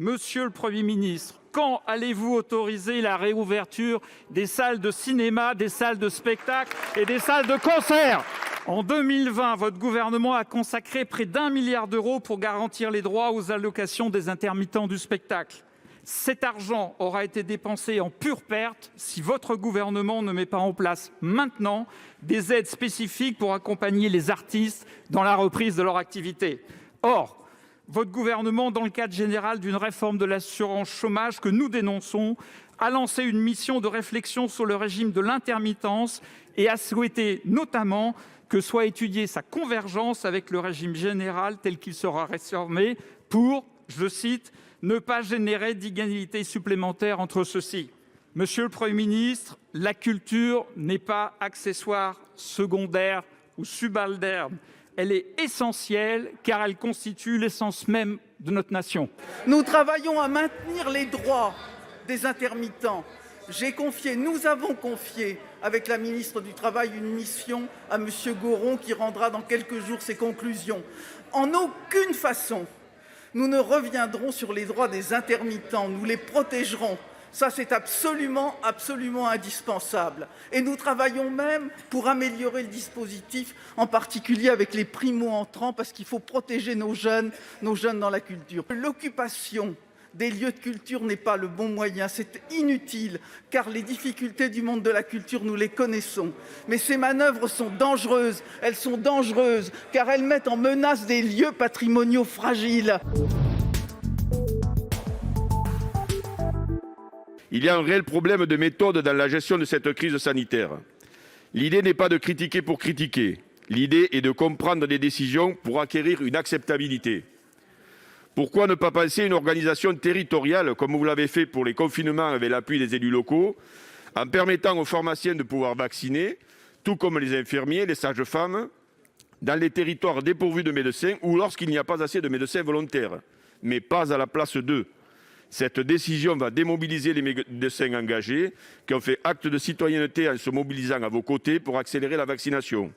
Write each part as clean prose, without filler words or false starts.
Monsieur le Premier ministre, quand allez-vous autoriser la réouverture des salles de cinéma, des salles de spectacle et des salles de concert ? En 2020, votre gouvernement a consacré près d'1 milliard d'euros pour garantir les droits aux allocations des intermittents du spectacle. Cet argent aura été dépensé en pure perte si votre gouvernement ne met pas en place maintenant des aides spécifiques pour accompagner les artistes dans la reprise de leur activité. Or, votre gouvernement, dans le cadre général d'une réforme de l'assurance chômage que nous dénonçons, a lancé une mission de réflexion sur le régime de l'intermittence et a souhaité notamment que soit étudiée sa convergence avec le régime général tel qu'il sera réformé pour, je cite, « ne pas générer d'inégalités supplémentaires entre ceux-ci ». Monsieur le Premier ministre, la culture n'est pas accessoire, secondaire ou subalterne. Elle est essentielle car elle constitue l'essence même de notre nation. Nous travaillons à maintenir les droits des intermittents. Nous avons confié, avec la ministre du Travail, une mission à M. Goron qui rendra dans quelques jours ses conclusions. En aucune façon, nous ne reviendrons sur les droits des intermittents, nous les protégerons. Ça, c'est absolument indispensable. Et nous travaillons même pour améliorer le dispositif, en particulier avec les primo-entrants, parce qu'il faut protéger nos jeunes dans la culture. L'occupation des lieux de culture n'est pas le bon moyen, c'est inutile, car les difficultés du monde de la culture, nous les connaissons. Mais ces manœuvres sont dangereuses, car elles mettent en menace des lieux patrimoniaux fragiles. Il y a un réel problème de méthode dans la gestion de cette crise sanitaire. L'idée n'est pas de critiquer pour critiquer. L'idée est de comprendre des décisions pour acquérir une acceptabilité. Pourquoi ne pas penser à une organisation territoriale, comme vous l'avez fait pour les confinements avec l'appui des élus locaux, en permettant aux pharmaciens de pouvoir vacciner, tout comme les infirmiers, les sages-femmes, dans les territoires dépourvus de médecins ou lorsqu'il n'y a pas assez de médecins volontaires, mais pas à la place d'eux. Cette décision va démobiliser les médecins engagés qui ont fait acte de citoyenneté en se mobilisant à vos côtés pour accélérer la vaccination.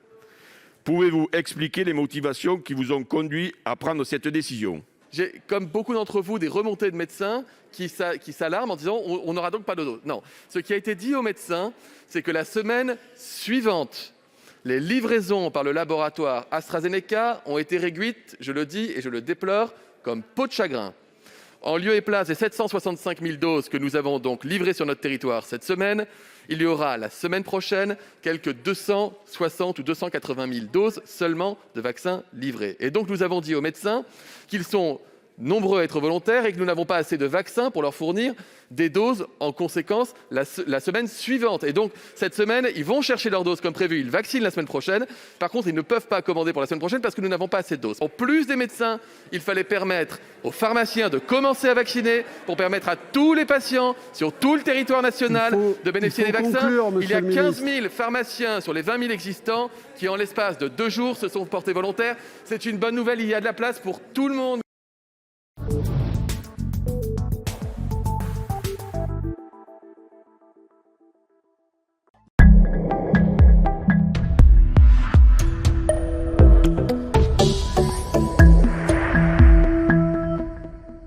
Pouvez-vous expliquer les motivations qui vous ont conduit à prendre cette décision ? J'ai, comme beaucoup d'entre vous, des remontées de médecins qui s'alarment en disant « on n'aura donc pas de dose ». Non, ce qui a été dit aux médecins, c'est que la semaine suivante, les livraisons par le laboratoire AstraZeneca ont été réduites, je le dis et je le déplore, comme peau de chagrin. En lieu et place des 765 000 doses que nous avons donc livrées sur notre territoire cette semaine, il y aura la semaine prochaine quelques 260 ou 280 000 doses seulement de vaccins livrées. Et donc nous avons dit aux médecins qu'ils sont nombreux à être volontaires et que nous n'avons pas assez de vaccins pour leur fournir des doses en conséquence la semaine suivante. Et donc cette semaine, ils vont chercher leurs doses comme prévu, ils vaccinent la semaine prochaine. Par contre, ils ne peuvent pas commander pour la semaine prochaine parce que nous n'avons pas assez de doses. En plus des médecins, il fallait permettre aux pharmaciens de commencer à vacciner pour permettre à tous les patients sur tout le territoire national de bénéficier des vaccins. Il y a 15 000 pharmaciens sur les 20 000 existants qui, en l'espace de 2 jours, se sont portés volontaires. C'est une bonne nouvelle, il y a de la place pour tout le monde.